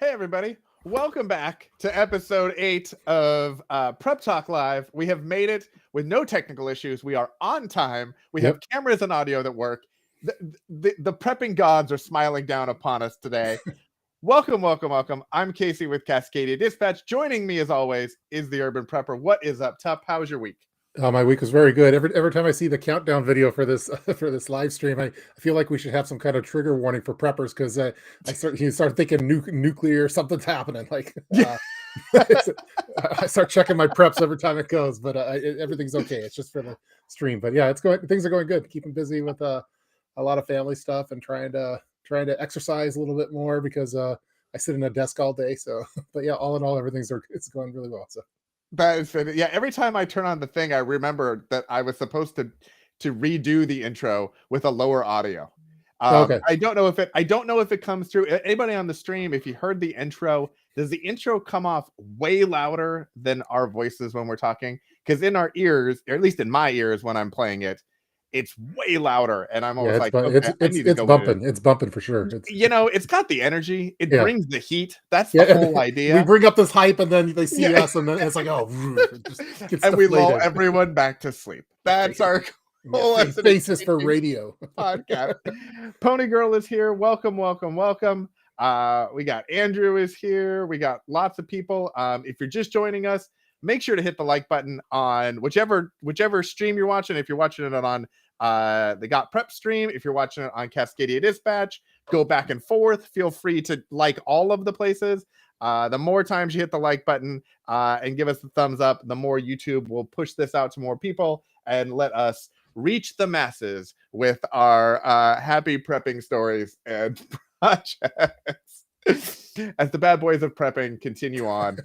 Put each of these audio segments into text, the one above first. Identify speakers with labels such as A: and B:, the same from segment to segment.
A: Hey, everybody. Welcome back to episode 8 of Prep Talk Live. We have made it with no technical issues. We are on time. We have cameras and audio that work. The prepping gods are smiling down upon us today. Welcome, welcome, welcome. I'm Casey with Cascadia Dispatch. Joining me, as always, is the Urban Prepper. What is up, Tup? How was your week?
B: My week was very good. Every time I see the countdown video for this for this live stream, I feel like we should have some kind of trigger warning for preppers because you start thinking nuclear, something's happening. Like I start checking my preps every time it goes, but everything's okay. It's just for the stream. But yeah, things are going good. Keeping busy with a lot of family stuff and trying to exercise a little bit more because I sit in a desk all day. So, but yeah, all in all, it's going really well. So.
A: That is it. Yeah, every time I turn on the thing, I remember that I was supposed to redo the intro with a lower audio.
B: Okay.
A: I don't know if it comes through. Anybody on the stream, if you heard the intro, does the intro come off way louder than our voices when we're talking? Because in our ears, or at least in my ears when I'm playing it, it's way louder, and I'm always like, okay, I need to go
B: bumping. It's bumping for sure.
A: It's got the energy. It brings the heat. That's the whole idea.
B: We bring up this hype, and then they see us, and then it's like, oh, it just gets
A: and we lull everyone back to sleep. That's our whole
B: basis for radio
A: podcast. Pony Girl is here. Welcome, welcome, welcome. We got Andrew is here. We got lots of people. If you're just joining us, make sure to hit the like button on whichever stream you're watching. If you're watching it on the Got Prep stream, if you're watching it on Cascadia Dispatch, go back and forth. Feel free to like all of the places. The more times you hit the like button and give us the thumbs up, the more YouTube will push this out to more people and let us reach the masses with our happy prepping stories and projects. As the bad boys of prepping continue on.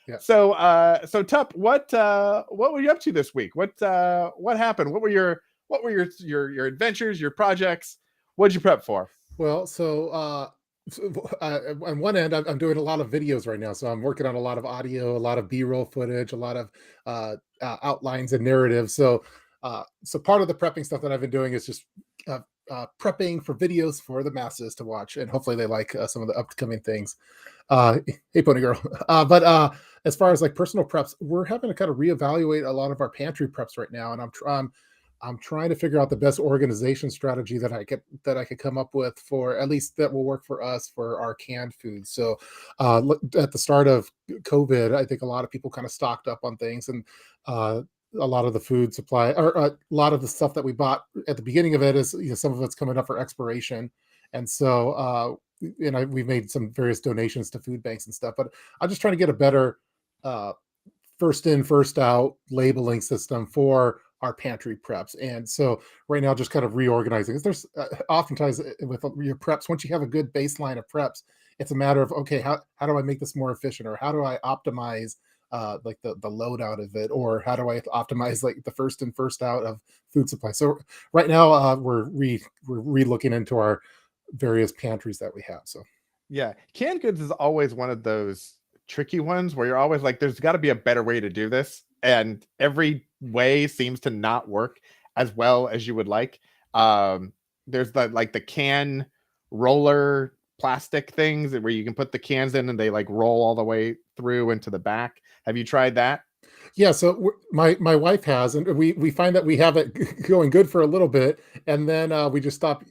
A: Yeah. So Tup, what were you up to this week? What happened? What were your adventures, your projects? What'd you prep for?
B: Well, on one end, I'm doing a lot of videos right now, so I'm working on a lot of audio, a lot of B-roll footage, a lot of outlines and narratives. So part of the prepping stuff that I've been doing is just prepping for videos for the masses to watch, and hopefully they like some of the upcoming things. Hey, Pony Girl. But as far as like personal preps, we're having to kind of reevaluate a lot of our pantry preps right now, and I'm trying to figure out the best organization strategy that I could come up with for at least that will work for us for our canned foods. So at the start of COVID, I think a lot of people kind of stocked up on things, and a lot of the food supply or a lot of the stuff that we bought at the beginning of it is, some of it's coming up for expiration. And so, we've made some various donations to food banks and stuff, but I'm just trying to get a better first in, first out labeling system for our pantry preps. And so right now, just kind of reorganizing, because there's oftentimes with your preps, once you have a good baseline of preps, it's a matter of, okay, how do I make this more efficient, or how do I optimize like the load out of it, or how do I optimize like the first in, first out of food supply? So right now we're re-looking into our various pantries that we have. So
A: yeah, canned goods is always one of those tricky ones where you're always like, there's got to be a better way to do this, and every way seems to not work as well as you would like. There's the can roller plastic things where you can put the cans in and they like roll all the way through into the back. Have you tried that?
B: Yeah, so my wife has, and we find that we have it going good for a little bit, and then we just stop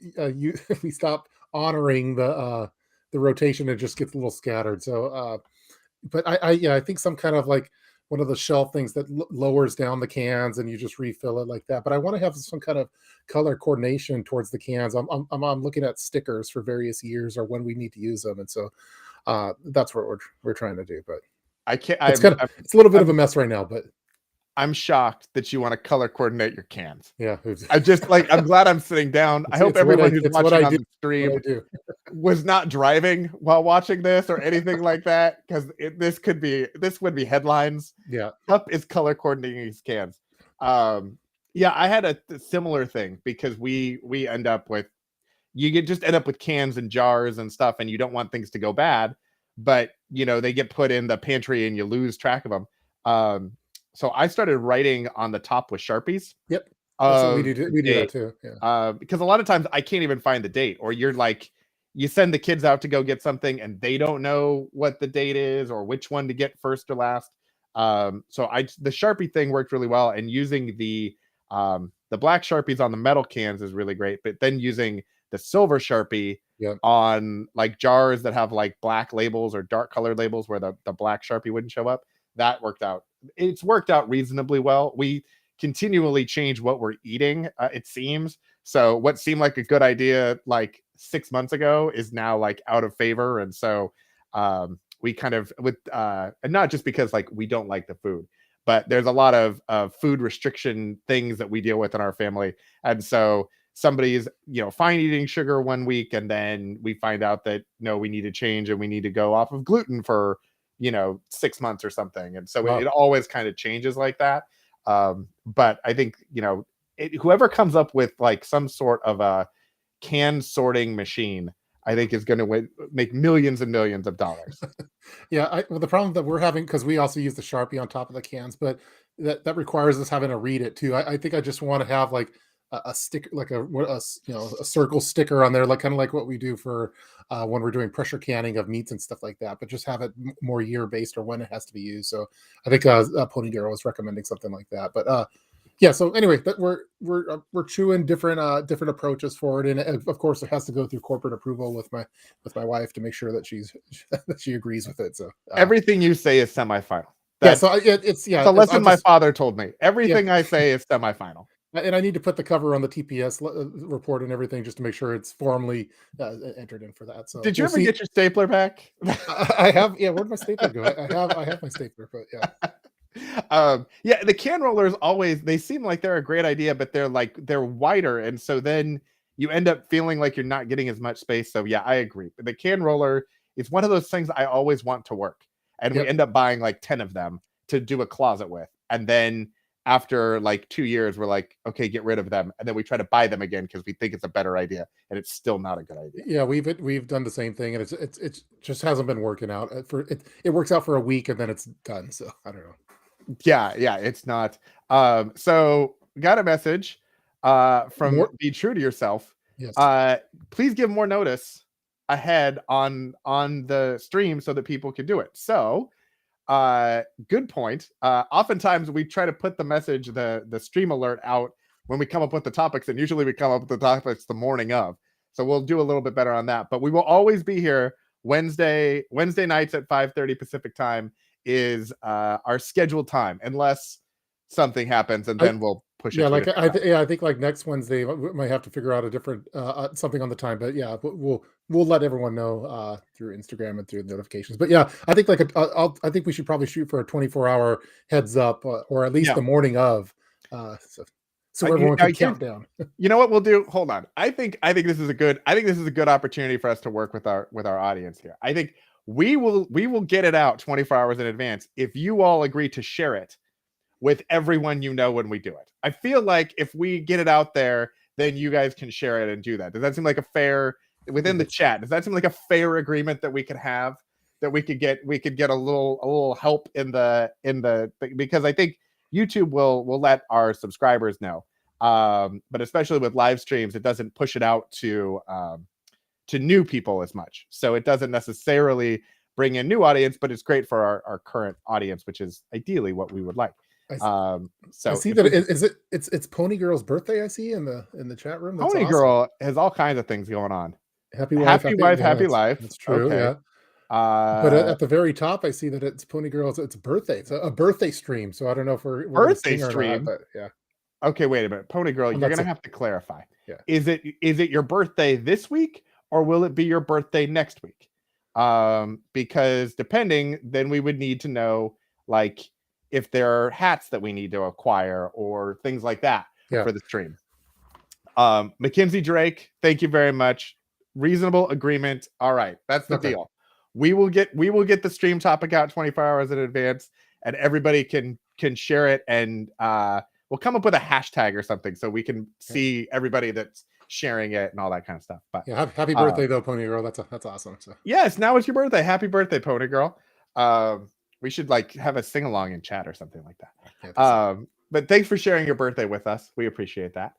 B: we stop honoring the rotation. It just gets a little scattered. So but I think some kind of like one of the shelf things that lowers down the cans and you just refill it like that. But I want to have some kind of color coordination towards the cans. I'm looking at stickers for various years or when we need to use them, and so that's what we're trying to do. But
A: I can't.
B: It's a little bit of a mess right now, but
A: I'm shocked that you want to color coordinate your cans.
B: Yeah,
A: I'm glad I'm sitting down. I hope everyone who's watching on the stream was not driving while watching this or anything like that, because this would be headlines.
B: Yeah,
A: Tup is color coordinating his cans. Yeah, I had a similar thing because we end up with just end up with cans and jars and stuff, and you don't want things to go bad, but they get put in the pantry and you lose track of them. So I started writing on the top with Sharpies.
B: Yep. That's what we do. We do that too. Yeah.
A: Because a lot of times I can't even find the date, or you're like, you send the kids out to go get something and they don't know what the date is or which one to get first or last. So the Sharpie thing worked really well, and using the black Sharpies on the metal cans is really great, but then using the silver Sharpie on like jars that have like black labels or dark colored labels where the black Sharpie wouldn't show up, that worked out. It's worked out reasonably well. We continually change what we're eating, it seems. So what seemed like a good idea like 6 months ago is now like out of favor. And so we kind of and not just because like we don't like the food, but there's a lot of food restriction things that we deal with in our family. And so somebody's, fine eating sugar one week, and then we find out that no, we need to change and we need to go off of gluten for 6 months or something. And so it always kind of changes like that. But I think whoever comes up with like some sort of a can sorting machine, I think is going to make millions and millions of dollars.
B: Yeah, well, the problem that we're having, because we also use the Sharpie on top of the cans, but that requires us having to read it too. I think I just want to have like a sticker, like a circle sticker on there, like kind of like what we do for when we're doing pressure canning of meats and stuff like that, but just have it more year based or when it has to be used. So I think Pony Girl was recommending something like that. But yeah, so anyway, we're chewing different approaches for it, and of course it has to go through corporate approval with my wife to make sure that she agrees with it. So
A: everything you say is semifinal.
B: So it's
A: a lesson my father told me. Everything I say is semifinal.
B: And I need to put the cover on the TPS report and everything just to make sure it's formally entered in for that. So
A: did you ever get your stapler back?
B: I have. Yeah, where'd my stapler go? I have my stapler, but yeah.
A: Yeah, the can rollers they seem like they're a great idea, but they're wider, and so then you end up feeling like you're not getting as much space. So yeah, I agree. The can roller is one of those things I always want to work, and we end up buying like 10 of them to do a closet with, and then after like 2 years we're like, okay, get rid of them, and then we try to buy them again because we think it's a better idea, and it's still not a good idea.
B: Yeah, we've done the same thing, and it's just hasn't been working out. It works out for a week and then it's done. So I don't know.
A: Yeah, it's not. So got a message from Be True to Yourself.
B: Yes.
A: Please give more notice ahead on the stream so that people can do it. So good point. Oftentimes we try to put the message, the stream alert out when we come up with the topics, and usually we come up with the topics the morning of. So we'll do a little bit better on that. But we will always be here Wednesday nights at 5:30 Pacific time is our scheduled time, unless something happens, and then we'll push it.
B: Yeah, like I think like next Wednesday we might have to figure out a different something on the time, but yeah, we'll let everyone know through Instagram and through the notifications. But yeah, I think like I think we should probably shoot for a 24-hour heads up, or at least the morning of, so everyone can count down.
A: You know what we'll do? Hold on. I think this is a good opportunity for us to work with our audience here. I think we will get it out 24 hours in advance if you all agree to share it with everyone when we do it. I feel like if we get it out there, then you guys can share it and do that. Does that seem like a fair, within the chat, does that seem like a fair agreement that we could have, that we could get a little help in the because I think YouTube will let our subscribers know. But especially with live streams, it doesn't push it out to new people as much. So it doesn't necessarily bring in new audience, but it's great for our current audience, which is ideally what we would like. So
B: I see that it's Pony Girl's birthday. I see in the chat room.
A: That's Pony awesome. Girl has all kinds of things going on.
B: Happy wife,
A: happy life.
B: That's true. Okay. Yeah. But at the very top, I see that it's Pony Girl's. It's birthday. It's a birthday stream. So I don't know if we're
A: birthday stream.
B: Not, but yeah.
A: Okay, wait a minute, Pony Girl. You're gonna have to clarify.
B: Yeah.
A: Is it your birthday this week, or will it be your birthday next week? Because depending, then we would need to know like if there are hats that we need to acquire or things like that for the stream. Mackenzie Drake, thank you very much. Reasonable agreement. All right, that's the deal. We will get the stream topic out 24 hours in advance, and everybody can share it, and we'll come up with a hashtag or something so we can see everybody that's sharing it and all that kind of stuff. But
B: yeah, happy birthday though, Pony Girl. That's awesome. So
A: yes, now it's your birthday. Happy birthday, Pony Girl. We should like have a sing along in chat or something like that. Yeah, but thanks for sharing your birthday with us. We appreciate that.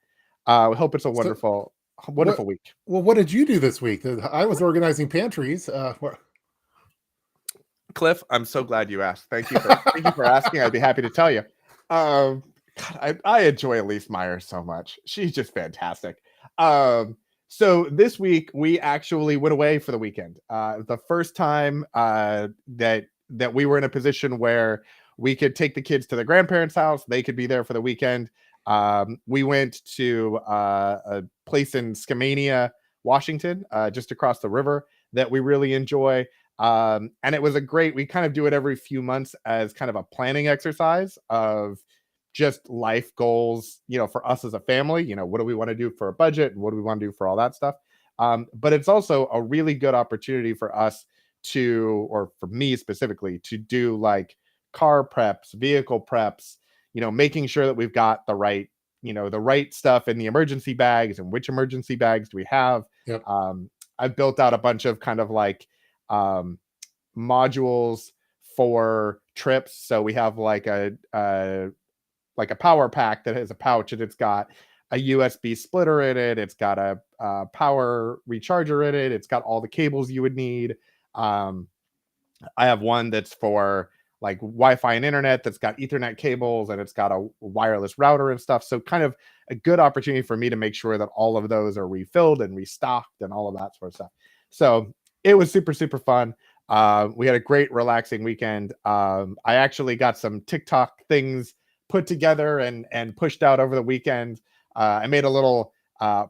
A: We hope it's a wonderful wonderful week.
B: Well, what did you do this week? I was organizing pantries.
A: Cliff, I'm so glad you asked. Thank you for asking. I'd be happy to tell you. God, I enjoy Elise Meyer so much. She's just fantastic. So this week we actually went away for the weekend. The first time that we were in a position where we could take the kids to their grandparents' house. They could be there for the weekend. We went to a place in Skamania, Washington, just across the river that we really enjoy. And it was we kind of do it every few months as kind of a planning exercise of just life goals, for us as a family. What do we want to do for a budget, and what do we want to do for all that stuff? But it's also a really good opportunity for us or for me specifically, to do like car preps, vehicle preps, making sure that we've got the right stuff in the emergency bags, and which emergency bags do we have.
B: Yep.
A: I've built out a bunch of kind of like modules for trips. So we have like a power pack that has a pouch, and it's got a USB splitter in it. It's got a power recharger in it. It's got all the cables you would need. I have one that's for like Wi-Fi and internet, that's got Ethernet cables, and it's got a wireless router and stuff. So kind of a good opportunity for me to make sure that all of those are refilled and restocked and all of that sort of stuff. So it was super, super fun. We had a great relaxing weekend. I actually got some TikTok things put together and pushed out over the weekend. I made a little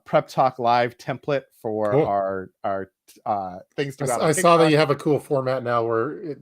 A: Prep Talk Live template for
B: Cool.
A: our things to go out on
B: I
A: TikTok.
B: saw that you have a cool format now where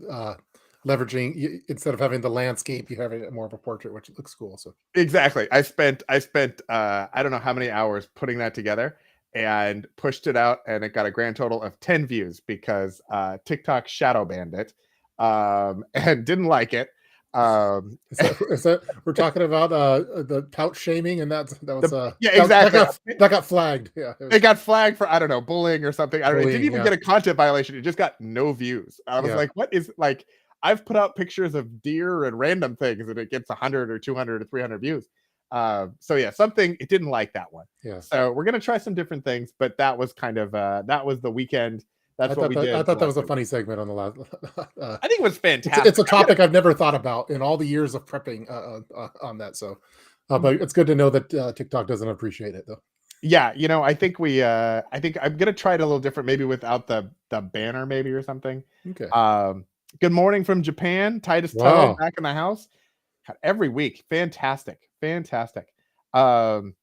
B: leveraging, instead of having the landscape, you're having more of a portrait, which looks cool. So
A: exactly. I spent I don't know how many hours putting that together and pushed it out, and it got a grand total of 10 views because TikTok shadow banned it and didn't like it.
B: Is that we're talking about the pouch shaming, and that was
A: yeah, exactly.
B: That got flagged. Yeah,
A: it got flagged for, I don't know, bullying or something. I don't know. It didn't even
B: yeah.
A: get a content violation. It just got no views. I was like, what is, like, I've put out pictures of deer and random things and it gets 100 or 200 or 300 views. So yeah, it didn't like that one.
B: Yeah.
A: So we're gonna try some different things, but that was kind of that was the weekend. That's what we did.
B: I thought that was a funny segment on the last.
A: I think it was fantastic.
B: It's a topic I've never thought about in all the years of prepping on that. So, but it's good to know that TikTok doesn't appreciate it, though.
A: Yeah, I think I think I'm gonna try it a little different, maybe without the banner, maybe, or something.
B: Okay.
A: Good morning from Japan, Titus
B: Wow.
A: back in the house. Every week, fantastic. Andrew,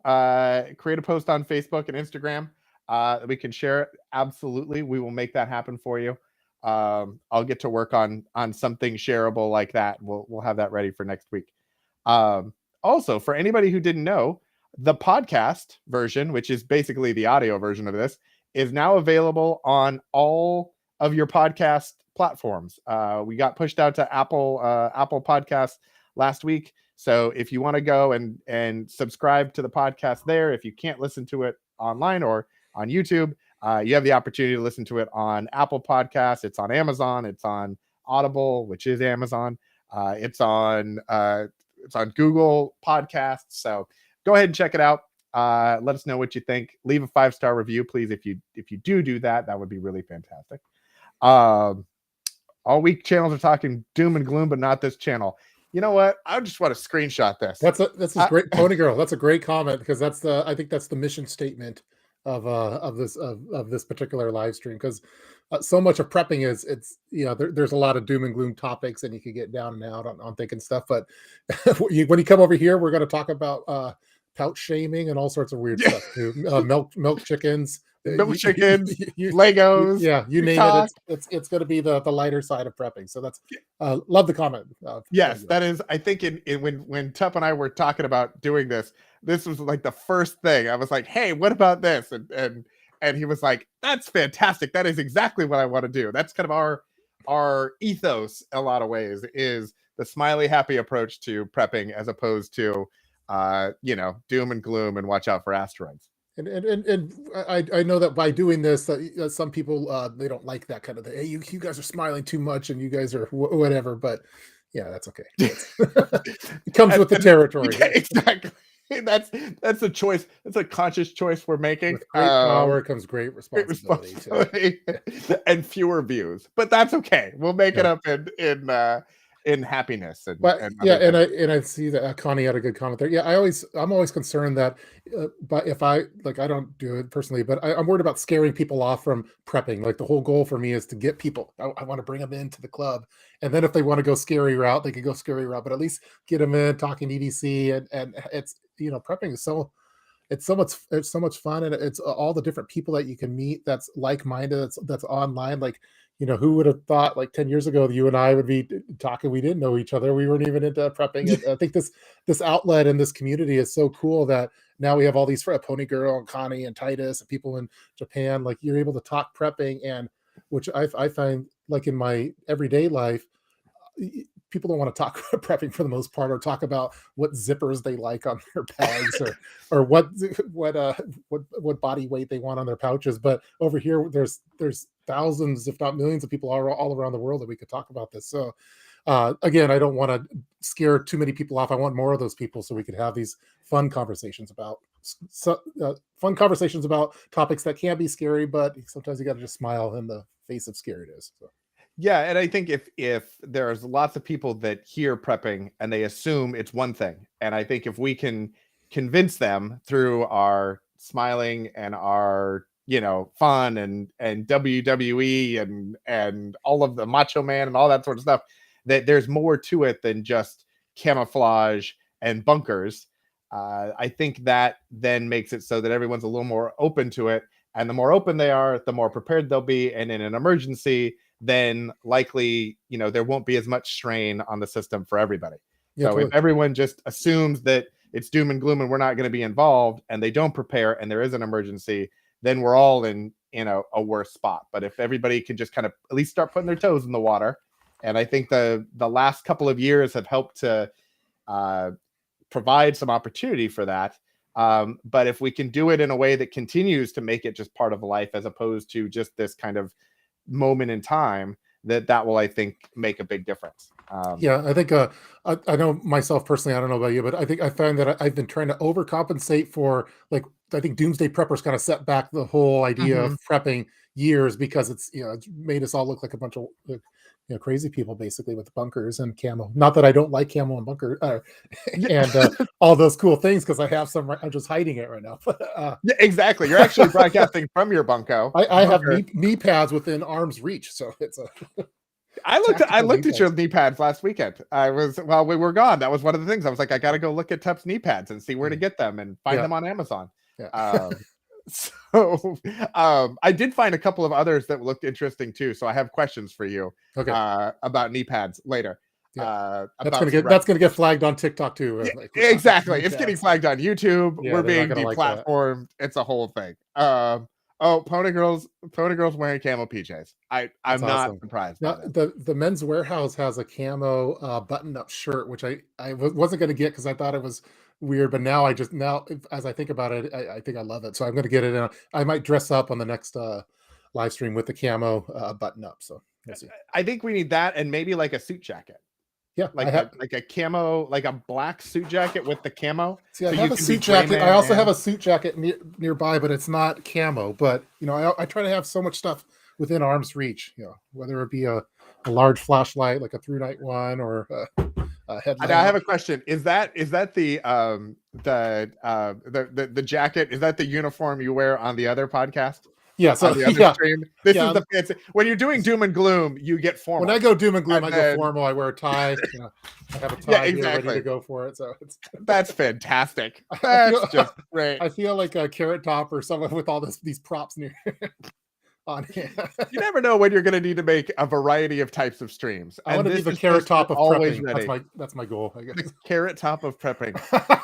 A: create a post on Facebook and Instagram. We can share it. Absolutely, we will make that happen for you. I'll get to work on something shareable like that. We'll have that ready for next week. Also, for anybody who didn't know, the podcast version, which is basically the audio version of this, is now available on all of your podcast platforms. We got pushed out to Apple Podcasts last week. So if you want to go and subscribe to the podcast there, if you can't listen to it online or on YouTube, you have the opportunity to listen to it on Apple Podcasts. It's on Amazon. It's on Audible, which is Amazon. It's on Google Podcasts. So go ahead and check it out. Let us know what you think. Leave a 5-star review, please. If you do that would be really fantastic. All week channels are talking doom and gloom, but not this channel. You know what? I just want to screenshot this.
B: That's a great Pony Girl. That's a great comment, because I think that's the mission statement of this particular live stream, because so much of prepping is there's a lot of doom and gloom topics, and you can get down and out on thinking stuff. But when you come over here, we're going to talk about pouch shaming and all sorts of weird stuff too. Milk chickens.
A: Legos.
B: You name it. It's going to be the lighter side of prepping. So that's love the comment.
A: Yes, that is. I think when Tup and I were talking about doing this was like the first thing. I was like, "Hey, what about this?" And he was like, "That's fantastic. That is exactly what I want to do." That's kind of our ethos in a lot of ways, is the smiley, happy approach to prepping, as opposed to doom and gloom and watch out for asteroids.
B: And I know that by doing this, some people they don't like that kind of thing. Hey, you guys are smiling too much, and you guys are whatever. But yeah, that's okay. It comes with the territory.
A: Yeah, exactly. That's a choice. That's a conscious choice we're making.
B: With great power comes great
A: Great
B: responsibility too.
A: responsibility and fewer views, but that's okay. We'll make it
B: Yeah.
A: up in happiness
B: But
A: and
B: yeah,
A: other things.
B: and I see that Connie had a good comment there. Yeah, I'm always concerned that, but if I like, I don't do it personally, but I'm worried about scaring people off from prepping. Like the whole goal for me is to get people. I want to bring them into the club, and then if they want to go scary route, they can go scary route. But at least get them in talking EDC, and it's prepping is it's so much fun, and it's all the different people that you can meet that's like-minded, that's online. Like, who would have thought like 10 years ago that you and I would be talking? We didn't know each other, we weren't even into prepping. And I think this outlet and this community is so cool that now we have all these Pony Girl and Connie and Titus and people in Japan. Like, you're able to talk prepping, and which I find, like, in my everyday life, people don't want to talk prepping for the most part, or talk about what zippers they like on their bags, or what body weight they want on their pouches. But over here, there's thousands, if not millions, of people all around the world that we could talk about this. So again, I don't want to scare too many people off. I want more of those people so we could have these fun conversations about topics that can be scary, but sometimes you got to just smile in the face of scariness. So.
A: Yeah, and I think if there's lots of people that hear prepping and they assume it's one thing, and I think if we can convince them through our smiling and our fun and WWE and all of the Macho Man and all that sort of stuff, that there's more to it than just camouflage and bunkers. I think that then makes it so that everyone's a little more open to it, and the more open they are, the more prepared they'll be, and in an emergency, then likely, there won't be as much strain on the system for everybody. Yeah, so totally. If everyone just assumes that it's doom and gloom and we're not going to be involved, and they don't prepare, and there is an emergency, then we're all in a worse spot. But if everybody can just kind of at least start putting their toes in the water, and I think the last couple of years have helped to provide some opportunity for that. But if we can do it in a way that continues to make it just part of life, as opposed to just this kind of moment in time, that will, I think, make a big difference.
B: Yeah, I think I know myself personally, I don't know about you, but I think I find that I've been trying to overcompensate for, like, I think Doomsday Preppers kind of set back the whole idea of prepping years, because it's it's made us all look like a bunch of crazy people, basically, with bunkers and camo. Not that I don't like camo and bunker and all those cool things, because I have some. I'm just hiding it right now.
A: Yeah, exactly. You're actually broadcasting from your bunko.
B: I have knee pads within arm's reach, so it's a.
A: I looked at your knee pads last weekend. While we were gone, that was one of the things. I was like, I got to go look at Tep's knee pads and see where to get them and find them on Amazon. Yeah. So I did find a couple of others that looked interesting too. So I have questions for you about knee pads later.
B: Yeah. That's gonna get flagged on TikTok too.
A: Yeah, exactly. It's getting flagged on YouTube. We're being deplatformed. It's a whole thing. Oh, Pony Girl's wearing camo PJs. I'm not surprised.
B: Now, the Men's Warehouse has a camo button-up shirt, which I wasn't going to get because I thought it was weird, but now as I think about it, I think I love it. So I'm going to get it. I might dress up on the next live stream with the camo button-up. So we'll see.
A: I think we need that, and maybe like a suit jacket.
B: Yeah,
A: like a camo, like a black suit jacket with the camo.
B: See, I have a suit jacket. I also have a suit jacket nearby, but it's not camo. But I try to have so much stuff within arm's reach. Whether it be a large flashlight, like a through night one, or a headlight.
A: I have a question. Is that the jacket? Is that the uniform you wear on the other podcast?
B: Yeah, so
A: stream. This is the fancy. When you're doing doom and gloom, you get formal.
B: When I go doom and gloom, I go formal. I wear a tie. I have a tie here ready to go for it. So
A: that's fantastic. That's just great.
B: I feel like a Carrot Top or someone with all these props near on here.
A: You never know when you're going to need to make a variety of types of streams.
B: I want to be the Carrot Top of prepping. That's my goal, I guess.
A: The Carrot Top of prepping.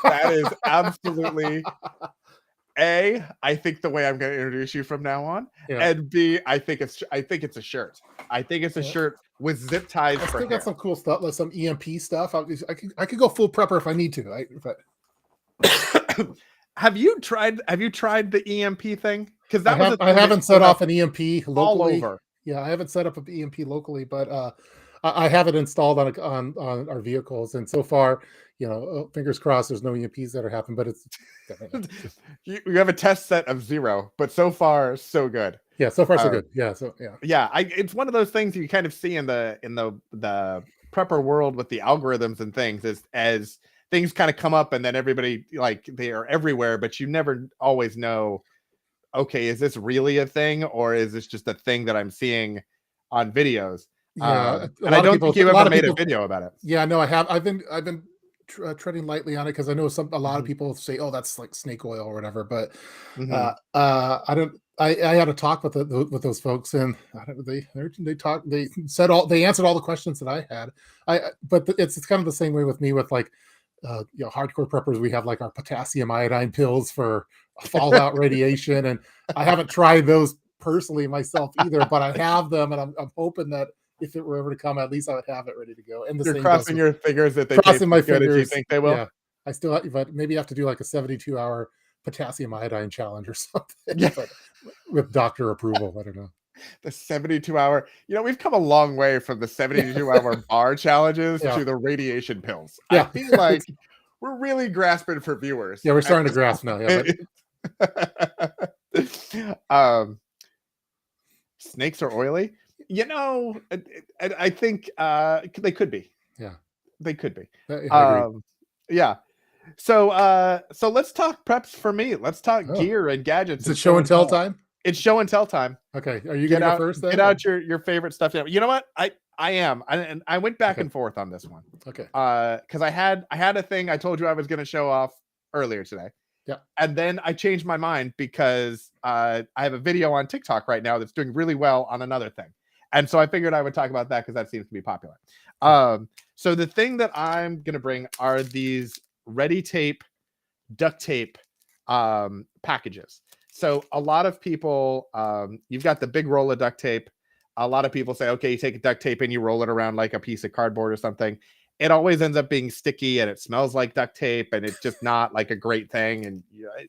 A: That is absolutely. A, I think the way I'm going to introduce you from now on, and B, I think it's a shirt. I think it's a shirt with zip ties.
B: I still got some cool stuff, like some EMP stuff. I could go full prepper if I need to.
A: Have you tried the EMP thing? Because
B: I haven't set off an EMP locally.
A: All over.
B: Yeah, I haven't set up an EMP locally, but I have it installed on our vehicles, and so far, fingers crossed, there's no EMPs that are happening. But it's
A: You have a test set of 0, but so far so good.
B: yeah, so far so good. Yeah, so yeah.
A: Yeah, it's one of those things you kind of see in the prepper world with the algorithms and things, as things kind of come up and then everybody, like, they are everywhere, but you never always know, okay, is this really a thing or is this just a thing that I'm seeing on videos?
B: Yeah,
A: And I don't think you ever made a video about it.
B: Yeah, no, I have. I've been treading lightly on it because I know a lot of
A: Mhm.
B: people say, "Oh, that's like snake oil or whatever." But
A: Mhm.
B: I don't. I had a talk with those folks, and I don't, they talked. They answered all the questions that I had. But it's kind of the same way with me with like hardcore preppers. We have like our potassium iodine pills for fallout radiation, and I haven't tried those personally myself either, but I have them, and I'm hoping that if it were ever to come, at least I would have it ready to go. And the
A: You're
B: same goes
A: crossing
B: with
A: your fingers that they taste
B: crossing
A: as
B: my
A: good as you
B: fingers.
A: think they will.
B: Yeah, I still, but maybe I have to do like a 72-hour potassium iodine challenge or something,
A: Yeah.
B: but with doctor approval. I don't know.
A: The 72-hour. We've come a long way from the 72-hour bar challenges
B: Yeah,
A: to the radiation pills. I
B: yeah,
A: feel like we're really grasping for viewers
B: yeah. We're
A: at
B: starting to
A: this
B: grasp now. Yeah,
A: point. Snakes are oily. I think they could be.
B: yeah,
A: They could be.
B: I agree.
A: Yeah. So let's talk preps for me. Let's talk
B: Oh,
A: gear and gadgets
B: is it
A: and
B: show
A: show
B: and
A: and
B: tell
A: tell.
B: time?
A: It's show and tell time.
B: Okay, are you
A: Get
B: gonna go
A: out
B: first
A: get
B: then?
A: out your favorite stuff. You know what? I am. And I went back
B: Okay,
A: and forth on this one.
B: okay,
A: Because I had a thing I told you I was gonna show off earlier today.
B: yeah,
A: And then I changed my mind because I have a video on TikTok right now that's doing really well on another thing. And so I figured I would talk about that because that seems to be popular.
B: yeah.
A: So the thing that I'm gonna bring are these ready tape, duct tape packages. So a lot of people, you've got the big roll of duct tape. A lot of people say, okay, you take a duct tape and you roll it around like a piece of cardboard or something. It always ends up being sticky and it smells like duct tape and it's just not like a great thing, and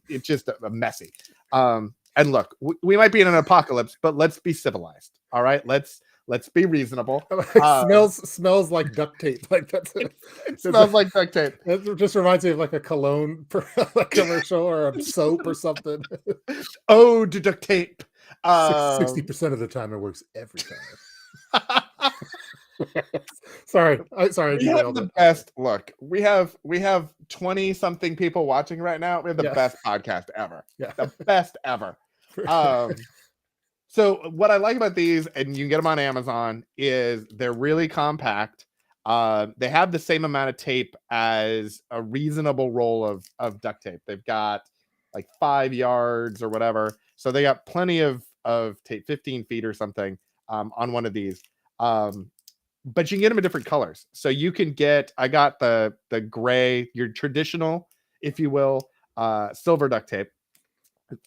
A: it's just a messy. And look, we might be in an apocalypse, but let's be civilized. All right, let's be reasonable.
B: Like, smells like duct tape. Like
A: It, it smells like duct tape.
B: it just reminds me of like a cologne commercial or a soap or something.
A: Oh, to duct tape.
B: 60% of the time it works every time. Sorry, I
A: We have
B: derailed
A: the
B: it.
A: best look. We have 20 something people watching right now. We have the
B: Yeah.
A: best podcast ever.
B: Yeah.
A: The best ever. So what I like about these, and you can get them on Amazon, is they're really compact. They have the same amount of tape as a reasonable roll of duct tape. They've got like 5 yards or whatever. So they got plenty of tape, 15 feet or something, on one of these. But you can get them in different colors. So you can get, I got the gray, your traditional, if you will, silver duct tape.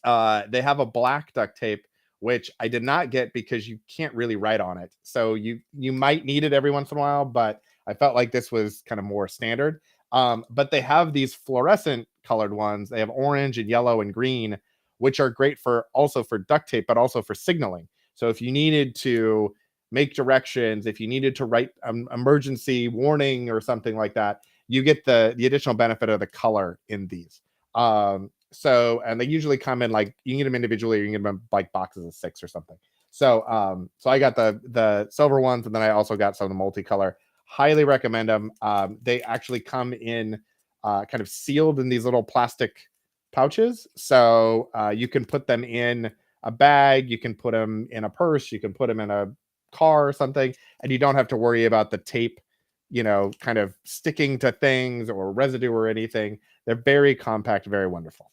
A: They have a black duct tape, which I did not get because you can't really write on it. So you might need it every once in a while, but I felt like this was kind of more standard. But they have these fluorescent colored ones. They have orange and yellow and green, which are great for duct tape, but also for signaling. So if you needed to make directions, if you needed to write emergency warning or something like that, you get the additional benefit of the color in these. And they usually come in, like, you can get them individually or you can get them in like boxes of 6 or something. So I got the silver ones, and then I also got some of the multicolor. Highly recommend them. They actually come in kind of sealed in these little plastic pouches, so you can put them in a bag, you can put them in a purse, you can put them in a car or something, and you don't have to worry about the tape, kind of sticking to things or residue or anything. They're very compact, very wonderful.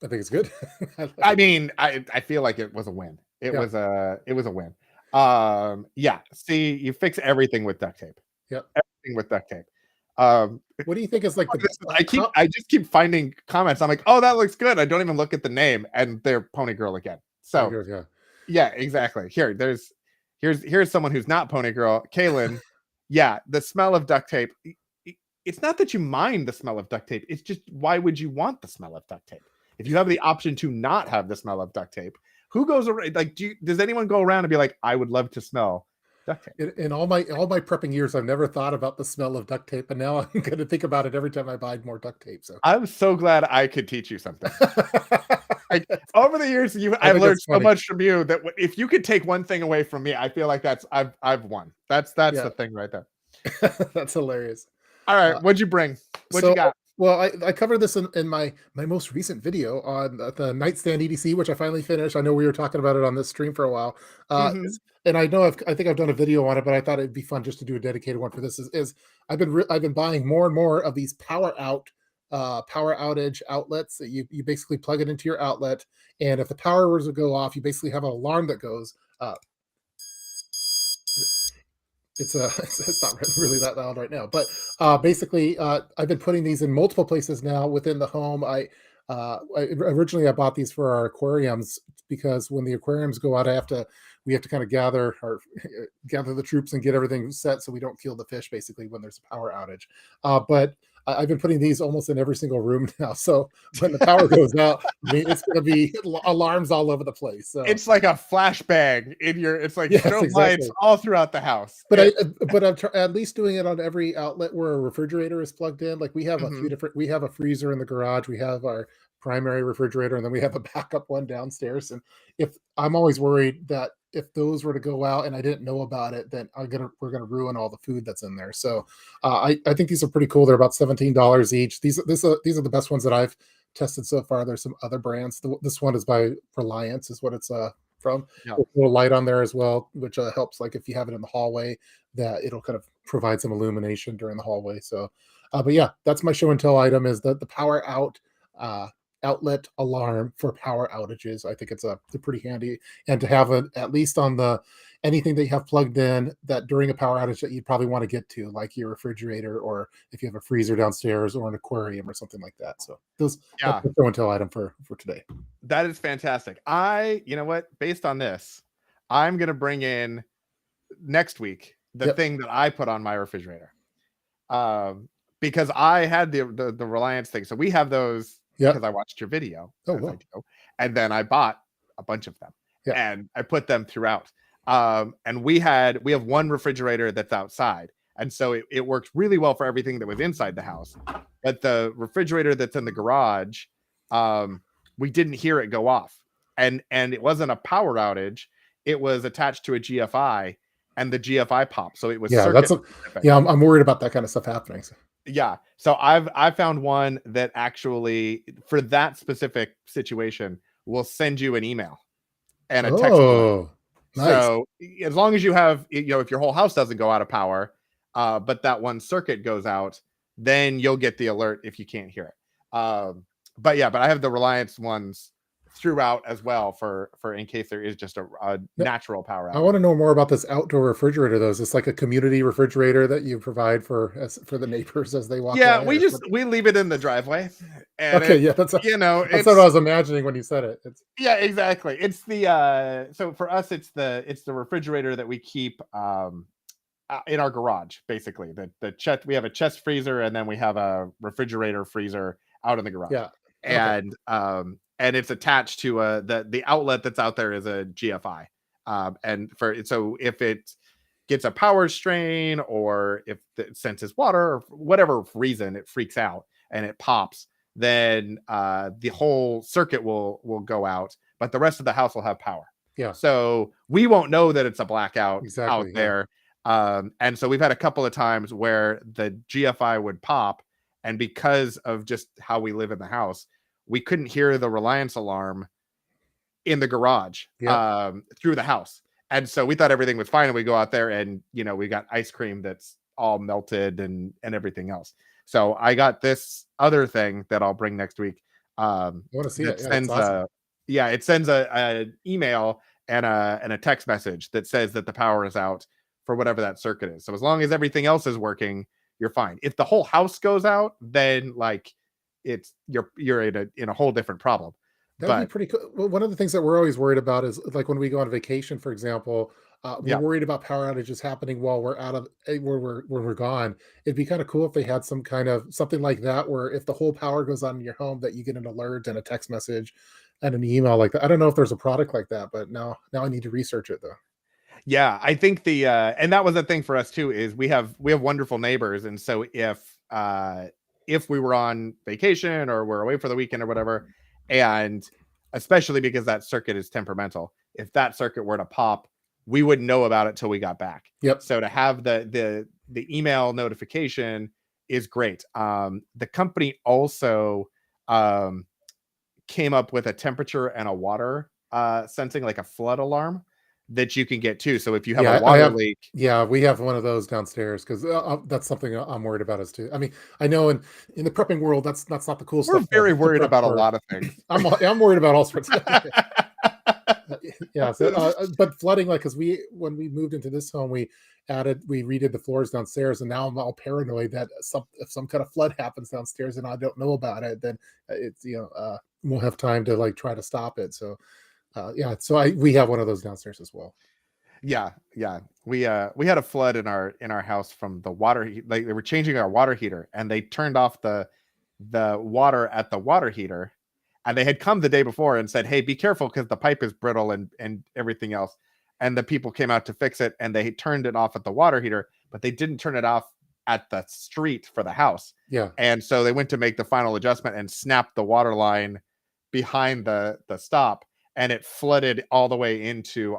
B: I think it's good.
A: I mean, I feel like it was a win. It
B: Yeah.
A: was a win. Yeah. See, you fix everything with duct tape.
B: Yep.
A: Everything with duct tape. Um,
B: What do you think is like the
A: I just keep finding comments. I'm like, oh, that looks good. I don't even look at the name, and they're Pony Girl again. So
B: yeah.
A: yeah, exactly. Here's someone who's not Pony Girl, Kaylin. Yeah, the smell of duct tape. It's not that you mind the smell of duct tape. It's just, why would you want the smell of duct tape? If you have the option to not have the smell of duct tape, Who goes around? Like, does anyone go around and be like, I would love to smell duct tape?
B: In all my prepping years, I've never thought about the smell of duct tape, and now I'm going to think about it every time I buy more duct tape. So
A: I'm so glad I could teach you something. Like over the years,
B: I
A: I've
B: think
A: learned
B: that's
A: so
B: funny.
A: much from you that if you could take one thing away from me, I feel like I've won. That's
B: Yeah,
A: the thing right there.
B: that's hilarious.
A: All right,
B: Uh,
A: what'd you bring? What'd you
B: So,
A: got?
B: well, I covered this in my most recent video on the nightstand EDC, which I finally finished. I know we were talking about it on this stream for a while.
A: Hmm.
B: And I think I've done a video on it, but I thought it'd be fun just to do a dedicated one for this. Is I've been buying more and more of these power outage outlets that you basically plug it into your outlet, and if the power were to go off, you basically have an alarm that goes. It's it's not really that loud right now, but basically, I've been putting these in multiple places now within the home. Originally I bought these for our aquariums because when the aquariums go out, we have to kind of gather the troops and get everything set so we don't kill the fish basically when there's a power outage. But I've been putting these almost in every single room now. So when the power goes out, I mean, it's going to be alarms all over the place. So
A: It's like a flashbang in your. It's like
B: yes,
A: strobe lights
B: exactly.
A: all throughout the house.
B: But I'm at least doing it on every outlet where a refrigerator is plugged in. Like
A: Mhm.
B: we have a freezer in the garage, we have our primary refrigerator, and then we have a backup one downstairs. And if I'm always worried that if those were to go out and I didn't know about it, then we're gonna ruin all the food that's in there. So I think these are pretty cool. They're about $17 each. These are the best ones that I've tested so far. There's some other brands. This one is by Reliance, is what it's from.
A: Yeah.
B: There's a little light on there as well, which helps. Like if you have it in the hallway, that it'll kind of provide some illumination during the hallway. So, but yeah, that's my show and tell item is the power out uh, outlet alarm for power outages. I think it's a pretty handy, and to have it at least on the anything that you have plugged in that during a power outage that you'd probably want to get to, like your refrigerator or if you have a freezer downstairs or an aquarium or something like that. So that's
A: Yeah.
B: the show and tell item for today.
A: That is fantastic. You know what? Based on this, I'm gonna bring in next week the
B: Yep.
A: thing that I put on my refrigerator. Um, because I had the Reliance thing. So we have those because
B: Yep.
A: I watched your video,
B: Oh
A: as I
B: well.
A: do, and then I bought a bunch of them
B: Yeah.
A: and I put them throughout. And we have one refrigerator that's outside, and so it worked really well for everything that was inside the house. But the refrigerator that's in the garage, um, we didn't hear it go off, and it wasn't a power outage. It was attached to a GFI, and the GFI popped, so it was
B: Yeah,
A: circuit
B: that's a
A: specific.
B: yeah, I'm worried about that kind of stuff happening. So
A: Yeah. So I found one that actually for that specific situation will send you an email and a text alert.
B: oh, nice.
A: So as long as you have, if your whole house doesn't go out of power, but that one circuit goes out, then you'll get the alert if you can't hear it. But yeah, but I have the Reliance ones throughout as well for in case there is just a
B: Yeah,
A: natural power
B: I
A: outage.
B: wanna know more about this outdoor refrigerator, though. Is this like a community refrigerator that you provide for the neighbors as they walk
A: Yeah,
B: by, or what?
A: we leave it in the driveway, and
B: Okay, yeah, that's what I
A: it's
B: was imagining when you said it. It's
A: yeah, exactly. It's the so for us it's the refrigerator that we keep in our garage basically. The chest we have a chest freezer and then we have a refrigerator freezer out in the garage.
B: yeah. Okay.
A: And it's attached to the outlet that's out there is a GFI. And for so if it gets a power strain or if it senses water or for whatever reason it freaks out and it pops, then the whole circuit will go out, but the rest of the house will have power.
B: Yeah,
A: So we won't know that it's a blackout out
B: exactly, yeah.
A: there. And so we've had a couple of times where the GFI would pop, and because of just how we live in the house, we couldn't hear the Reliance alarm in the garage
B: Yep.
A: through the house. And so we thought everything was fine. And we go out there and, we got ice cream that's all melted and everything else. So I got this other thing that I'll bring next week.
B: I wanna see
A: That
B: it. Yeah, that's
A: sends
B: awesome.
A: it sends a email and a text message that says that the power is out for whatever that circuit is. So as long as everything else is working, you're fine. If the whole house goes out, then like you're in a whole different problem.
B: That'd be
A: But
B: pretty cool. Well, one of the things that we're always worried about is like when we go on vacation, for example, we're
A: yeah,
B: worried about power outages happening while we're out of where we're gone. It'd be kind of cool if they had some kind of something like that, where if the whole power goes on in your home, that you get an alert and a text message, and an email like that. I don't know if there's a product like that, but now I need to research it though.
A: Yeah, I think the and that was the thing for us too, is we have wonderful neighbors, and so if we were on vacation or we're away for the weekend or whatever, and especially because that circuit is temperamental, if that circuit were to pop, we wouldn't know about it till we got back.
B: Yep.
A: So to have the email notification is great. The company also um came up with a temperature and a water sensing, like a flood alarm that you can get too. So if you have a
B: Yeah, I
A: water
B: have.
A: leak,
B: Yeah, we have one of those downstairs because that's something I'm worried about as too. I mean, I know in the prepping world, that's not the cool
A: we're
B: stuff
A: very
B: to
A: worried
B: prep
A: about a
B: for.
A: lot of things.
B: I'm worried about all sorts of yeah. So, but flooding, like, because when we moved into this home, we redid the floors downstairs, and now I'm all paranoid that if some kind of flood happens downstairs and I don't know about it, then it's won't have time to like try to stop it. So yeah, so we have one of those downstairs as well.
A: Yeah, yeah. We had a flood in our house from the water like they were changing our water heater, and they turned off the water at the water heater, and they had come the day before and said, "Hey, be careful because the pipe is brittle and everything else." And the people came out to fix it, and they turned it off at the water heater, but they didn't turn it off at the street for the house.
B: Yeah.
A: And so they went to make the final adjustment and snapped the water line behind the stop, and it flooded all the way into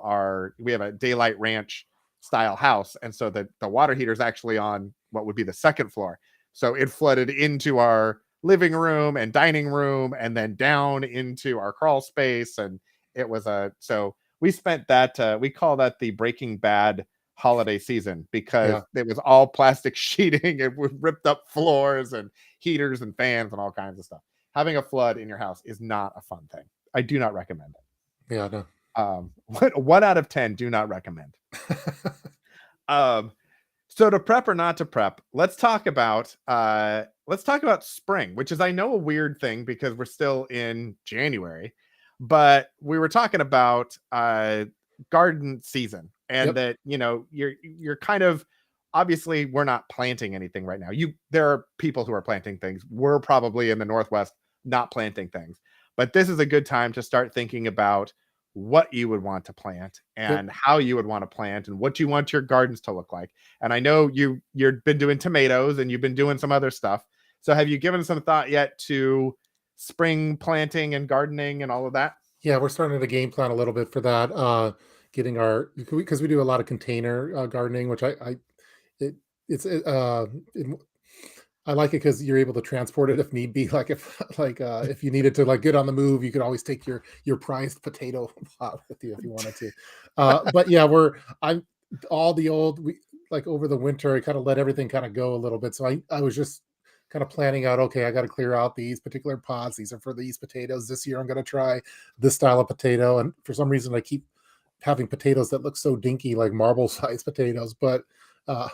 A: we have a daylight ranch style house, and so the water heater is actually on what would be the second floor, so it flooded into our living room and dining room and then down into our crawl space, and it was so we spent that we call that the Breaking Bad holiday season, because
B: Yeah.
A: it was all plastic sheeting and with ripped up floors and heaters and fans and all kinds of stuff. Having a flood in your house is not a fun thing. I do not recommend it.
B: Yeah. No.
A: 1 out of 10 do not recommend. Um, so to prep or not to prep, let's talk about spring, which is, I know, a weird thing because we're still in January, but we were talking about garden season, and
B: Yep.
A: that you're kind of, obviously we're not planting anything right now. There are people who are planting things. We're probably in the Northwest not planting things, but this is a good time to start thinking about what you would want to plant
B: Yep.
A: and how you would want to plant and what you want your gardens to look like. And I know you've been doing tomatoes and you've been doing some other stuff. So have you given some thought yet to spring planting and gardening and all of that?
B: Yeah, we're starting to game plan a little bit for that. Getting our because we do a lot of container gardening, which it it's it, I like it because you're able to transport it if need be. Like if you needed to like get on the move, you could always take your prized potato pot with you if you wanted to. But yeah, I'm all the old we like over the winter. I kind of let everything kind of go a little bit. So I was just kind of planning out. Okay, I got to clear out these particular pots. These are for these potatoes. This year I'm going to try this style of potato, and for some reason I keep having potatoes that look so dinky, like marble sized potatoes. But uh,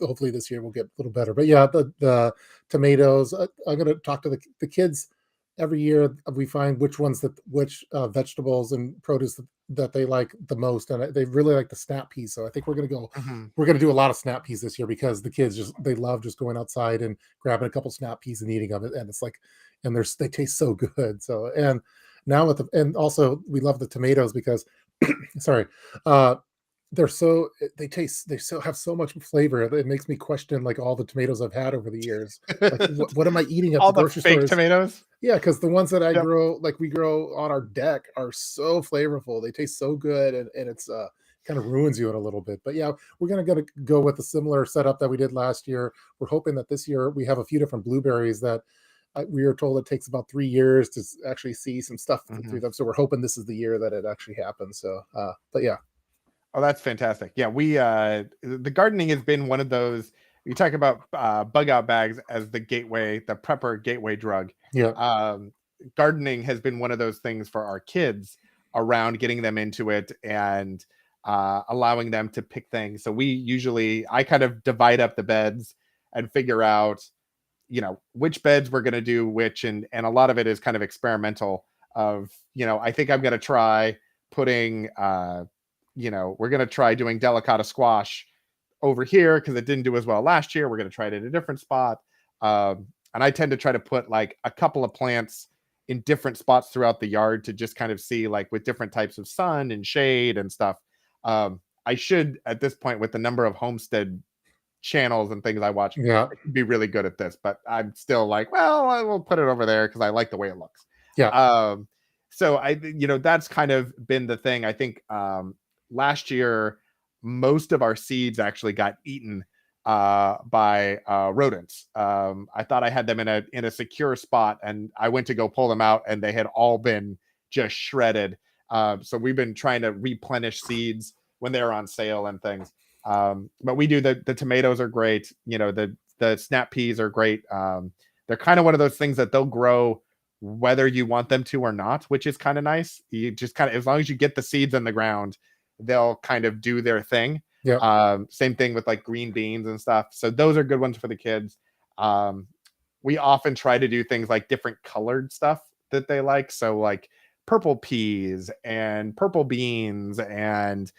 B: hopefully this year we'll get a little better. But yeah, the tomatoes. I'm going to talk to the kids every year. We find which vegetables and produce that they like the most, and they really like the snap peas. So I think
A: Mhm.
B: we're going to do a lot of snap peas this year because the kids they love just going outside and grabbing a couple snap peas and eating them, and it's like, and they taste so good. So and now and also we love the tomatoes because sorry, uh, they have so much flavor. It makes me question like all the tomatoes I've had over the years. Like what am I eating at
A: All
B: the
A: the
B: grocery
A: fake
B: stores?
A: tomatoes.
B: Yeah, because the ones that I
A: Yep.
B: grow, like we grow on our deck, are so flavorful. They taste so good, and it's kind of ruins you in a little bit. But yeah, we're gonna go with a similar setup that we did last year. We're hoping that this year we have a few different blueberries that we are told it takes about 3 years to actually see some stuff through
A: Mhm.
B: them. So we're hoping this is the year that it actually happens. So, but yeah,
A: Oh, that's fantastic. Yeah, the gardening has been one of those. You talk about bug out bags as the prepper gateway drug.
B: yeah,
A: Um, Gardening has been one of those things for our kids, around getting them into it and allowing them to pick things. So I kind of divide up the beds and figure out, which beds we're going to do which, and a lot of it is kind of experimental. I think I'm going to try putting we're going to try doing delicata squash over here because it didn't do as well last year. We're going to try it at a different spot. And I tend to try to put like a couple of plants in different spots throughout the yard to just kind of see like with different types of sun and shade and stuff. I should at this point, with the number of homestead channels and things I watch,
B: Yeah.
A: I could be really good at this, but I'm still like, well, I will put it over there because I like the way it looks.
B: Yeah.
A: So that's kind of been the thing. I think last year most of our seeds actually got eaten by rodents. I thought I had them in a secure spot, and I went to go pull them out, and they had all been just shredded. So we've been trying to replenish seeds when they're on sale and things. But we do the tomatoes are great. The snap peas are great. They're kind of one of those things that they'll grow whether you want them to or not, which is kind of nice. You just kind of, as long as you get the seeds in the ground, they'll kind of do their thing.
B: Yeah.
A: Same thing with like green beans and stuff. So those are good ones for the kids. We often try to do things like different colored stuff that they like. So like purple peas and purple beans and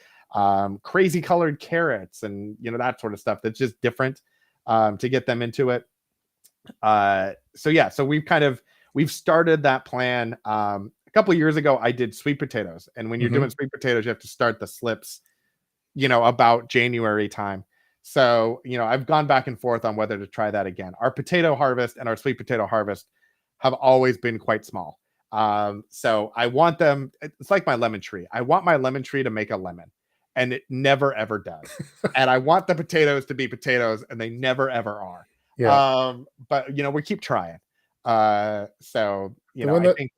A: crazy colored carrots and that sort of stuff that's just different to get them into it. So we've started that plan. A couple years ago I did sweet potatoes, and when you're doing sweet potatoes you have to start the slips about January time. So I've gone back and forth on whether to try that again. Our potato harvest and our sweet potato harvest have always been quite small. So I want them, it's like my lemon tree. I want my lemon tree to make a lemon, and it never ever does. And I want the potatoes to be potatoes, and they never ever are.
B: Yeah.
A: But we keep trying. So
B: The one
A: I
B: that
A: think,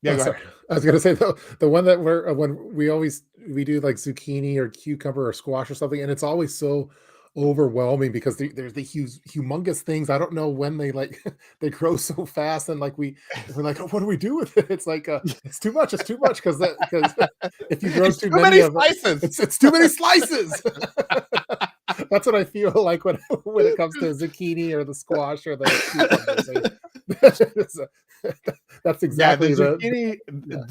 A: yeah,
B: Oh,
A: go ahead.
B: sorry. I was gonna say the one that we're when we do like zucchini or cucumber or squash or something, and it's always so overwhelming because there's the humongous things. I don't know when they like they grow so fast, and like we're like, oh, what do we do with it? It's like it's too much. It's too much because if you grow
A: It's
B: too
A: too
B: many
A: many
B: of it,
A: slices.
B: it's too many slices. That's what I feel like when it comes to zucchini or the squash or the cucumbers. That's
A: Yeah,
B: exactly yeah.
A: the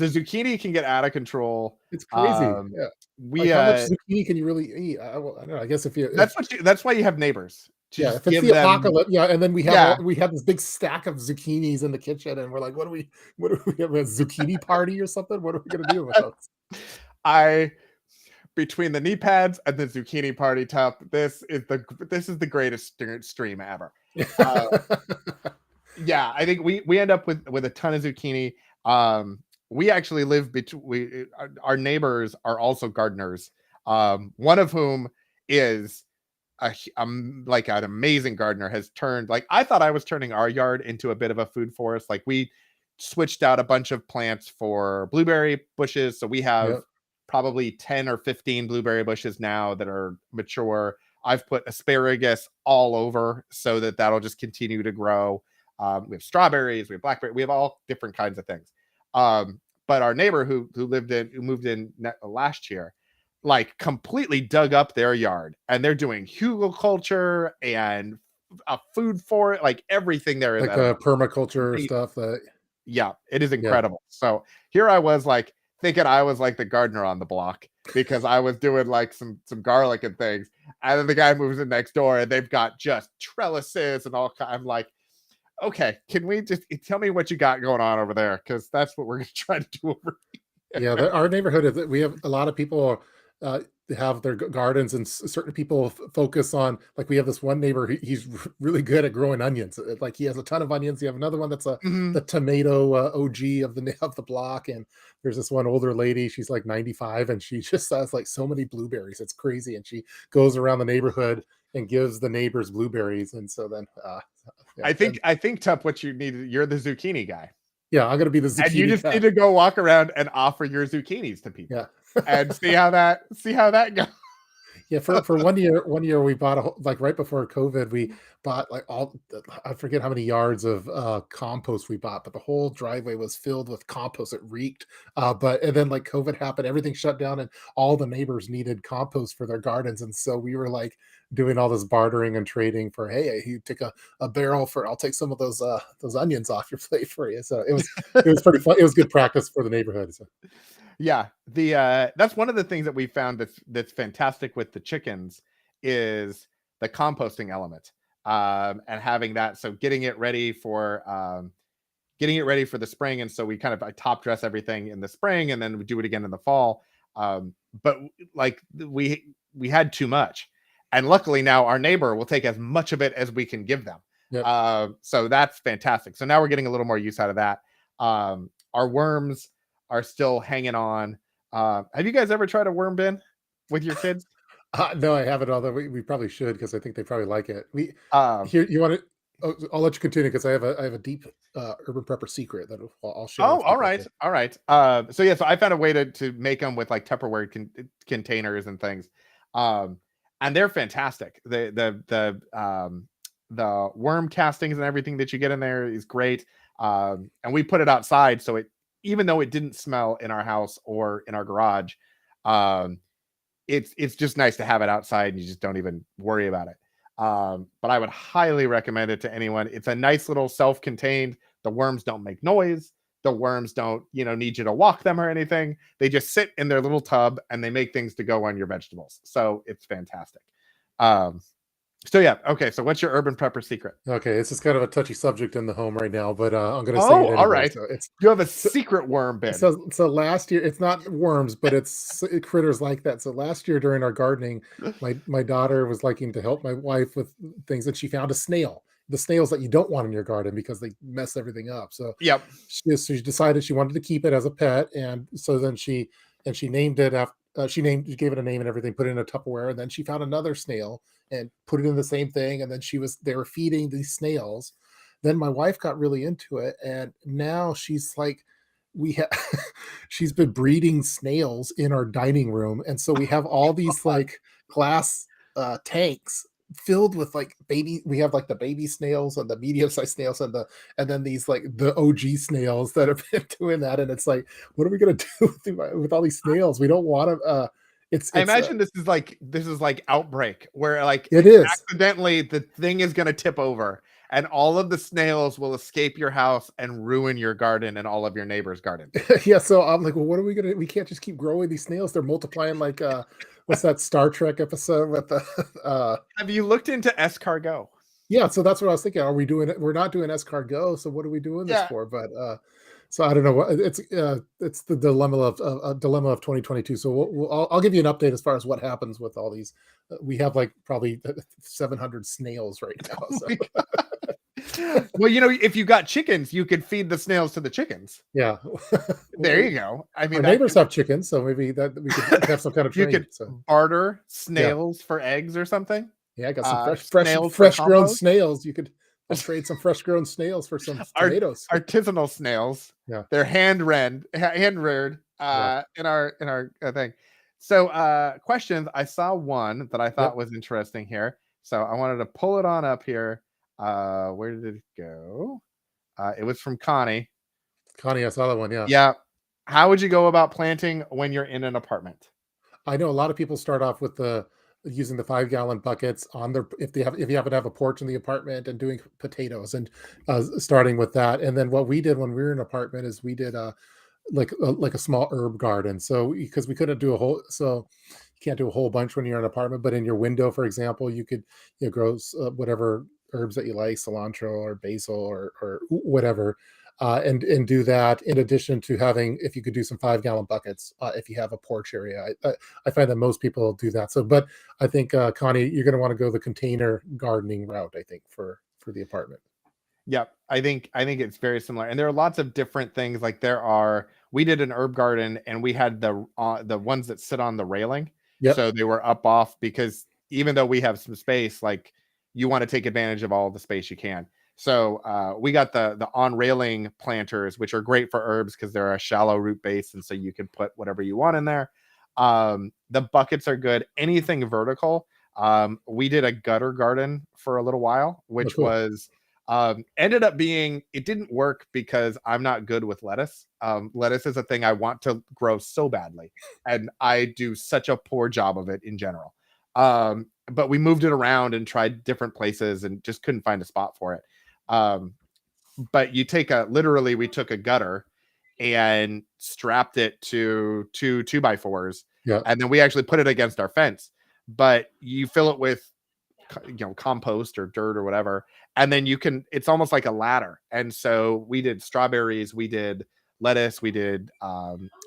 A: zucchini can get out of control.
B: It's crazy.
A: Um,
B: Yeah.
A: we
B: Like, how much zucchini can you really eat? Well, I don't know. I guess
A: that's why you have neighbors to
B: yeah,
A: just
B: if it's
A: give
B: the
A: them.
B: apocalypse, yeah, and then
A: Yeah,
B: we have this big stack of zucchinis in the kitchen, and we're like, what do we have, a zucchini party or something? What are we gonna do with those?
A: I between the knee pads and the zucchini party top, this is the greatest stream ever. Uh, yeah, I think we end up with a ton of zucchini. We actually live between our neighbors are also gardeners. One of whom is like an amazing gardener, has turned, like, I thought I was turning our yard into a bit of a food forest. Like, we switched out a bunch of plants for blueberry bushes, so we have
B: Yep.
A: probably 10 or 15 blueberry bushes now that are mature. I've put asparagus all over so that that'll just continue to grow. We have strawberries, we have blackberry, we have all different kinds of things. But our neighbor who moved in last year, like, completely dug up their yard, and they're doing hugelkulture and a food for it, like everything there is
B: Like the
A: edible.
B: permaculture
A: They,
B: stuff that
A: yeah, it is
B: yeah.
A: incredible. So here I was, like, thinking I was like the gardener on the block because I was doing like some garlic and things, and then the guy moves in next door and they've got just trellises and all kind. I'm like, okay, can we just tell me what you got going on over there? Because that's what we're gonna try to do over
B: Yeah,
A: here.
B: our neighborhood is we have a lot of people have their gardens, and certain people focus on like we have this one neighbor. He's really good at growing onions. Like he has a ton of onions. You have another one that's
A: Mhm.
B: the tomato OG of the block, and there's this one older lady. She's like 95, and she just has like so many blueberries. It's crazy, and she goes around the neighborhood and gives the neighbors blueberries. And so then, yeah, then
A: I think Tup, what you need, you're the zucchini guy.
B: yeah, I'm gonna be the
A: And you
B: zucchini
A: just
B: guy.
A: need to go walk around and offer your zucchinis to
B: Yeah.
A: people and see how that goes.
B: Yeah, for one year we bought like right before COVID, we bought like I forget how many yards of compost we bought, but the whole driveway was filled with compost. It reeked. But and then like COVID happened, everything shut down, and all the neighbors needed compost for their gardens, and so we were like doing all this bartering and trading for, hey, you take a barrel for, I'll take some of those onions off your plate for you. So it was pretty fun. It was good practice for the neighborhood. So
A: Yeah, that's one of the things that we found that's fantastic with the chickens is the composting element, and having that. So getting it ready for getting it ready for the spring. And so we kind of top dress everything in the spring, and then we do it again in the fall. But like we had too much, and luckily now our neighbor will take as much of it as we can give them.
B: Yep.
A: So that's fantastic. So now we're getting a little more use out of that. Our worms are still hanging on. Have you guys ever tried a worm bin with your kids?
B: No, I haven't. Although we probably should, because I think they probably like it. We
A: Um,
B: here you want to. Oh, I'll let you continue, because I have a deep urban prepper secret that I'll share
A: oh,
B: with
A: all
B: people
A: right,
B: too.
A: all right. So yeah, so I found a way to make them with like Tupperware containers and things, um, and they're fantastic. The worm castings and everything that you get in there is great. And we put it outside, so it, even though it didn't smell in our house or in our garage, um, it's just nice to have it outside, and you just don't even worry about it. But I would highly recommend it to anyone. It's a nice little self-contained. The worms don't make noise. The worms don't, need you to walk them or anything. They just sit in their little tub and they make things to go on your vegetables. So it's fantastic. Um, so yeah, okay. So what's your urban prepper secret?
B: Okay, this is kind of a touchy subject in the home right now, but I'm going to say
A: Oh,
B: it
A: all
B: anyway.
A: right.
B: So it's
A: You have a
B: so,
A: secret worm bin.
B: so last year, it's not worms, but it's critters like that. So last year during our gardening, my daughter was liking to help my wife with things, and she found a snail. The snails that you don't want in your garden because they mess everything up. So
A: Yep.
B: she decided she wanted to keep it as a pet, and so then she named it after. She gave it a name and everything, put it in a Tupperware, and then she found another snail and put it in the same thing. And then they were feeding these snails. Then my wife got really into it, and now she's like, we have she's been breeding snails in our dining room, and so we have all these like glass tanks filled with like baby. We have like the baby snails and the medium sized snails and then these like the OG snails that have been doing that. And it's like, what are we gonna do with all these snails? We don't want to.
A: I
B: It's
A: imagine this is like Outbreak, where like
B: it is.
A: accidentally the thing is going to tip over, and all of the snails will escape your house and ruin your garden and all of your neighbors' gardens.
B: Yeah, so I'm like, well, what are we gonna? We can't just keep growing these snails. They're multiplying like what's that Star Trek episode with the
A: Have you looked into escargot?
B: yeah, so that's what I was thinking. Are we doing it? We're not doing escargot, so what are we doing this
A: Yeah.
B: for? But so I don't know what it's the dilemma of 2022. So I'll give you an update as far as what happens with all these. We have like probably 700 snails right now. So
A: Well, if you got chickens, you could feed the snails to the chickens.
B: yeah,
A: There you go. I mean,
B: our
A: that
B: neighbors have chickens, so maybe that we could have some kind of
A: you
B: trade.
A: could
B: So
A: barter
B: yeah.
A: snails for eggs or something.
B: Yeah, I got some
A: Snails for
B: fresh grown
A: compost.
B: snails. I'll trade some fresh grown snails for some tomatoes.
A: Artisanal snails.
B: Yeah,
A: They're hand reared
B: yeah,
A: in our thing. So questions. I saw one that I thought
B: yep.
A: was interesting here. So I wanted to pull it on up here. Where did it go? It was from Connie.
B: Connie, I saw that one. Yeah,
A: Yeah. How would you go about planting when you're in an apartment?
B: I know a lot of people start off with the using the 5 gallon buckets on their if you happen to have a porch in the apartment, and doing potatoes, and starting with that. And then what we did when we were in an apartment is we did like a small herb garden. So because we couldn't do a whole, so you can't do a whole bunch when you're in an apartment, but in your window, for example, you could grow whatever herbs that you like, cilantro or basil or whatever, and do that in addition to having, if you could do some 5 gallon buckets, if you have a porch area. I find that most people do that. So, but I think Connie, you're going to want to go the container gardening route, I think, for the apartment.
A: Yep. I think it's very similar. And there are lots of different things. Like we did an herb garden, and we had the ones that sit on the railing.
B: Yep.
A: So they were up off, because even though we have some space, like, you want to take advantage of all the space you can. So we got the on railing planters, which are great for herbs because they're a shallow root base, and so you can put whatever you want in there. The buckets are good. Anything vertical. We did a gutter garden for a little while,
B: Oh,
A: which
B: cool.
A: was ended up being, it didn't work because I'm not good with lettuce. Lettuce is a thing I want to grow so badly, and I do such a poor job of it in general. But we moved it around and tried different places and just couldn't find a spot for it. Um, but literally, we took a gutter and strapped it to two by fours,
B: Yeah.
A: and then we actually put it against our fence. But you fill it with compost or dirt or whatever, and then it's almost like a ladder. And so we did strawberries, we did lettuce, we did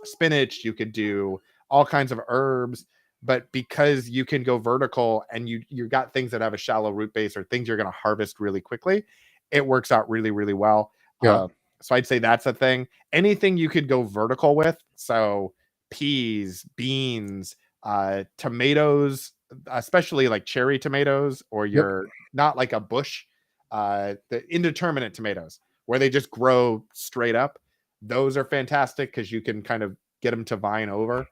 A: spinach, you could do all kinds of herbs. But because you can go vertical and you got things that have a shallow root base or things you're going to harvest really quickly, it works out really, really well.
B: Yeah.
A: So I'd say that's a thing. Anything you could go vertical with, so peas, beans, tomatoes, especially like cherry tomatoes, or
B: Yep.
A: you're not like a bush, the indeterminate tomatoes where they just grow straight up. Those are fantastic because you can kind of get them to vine over.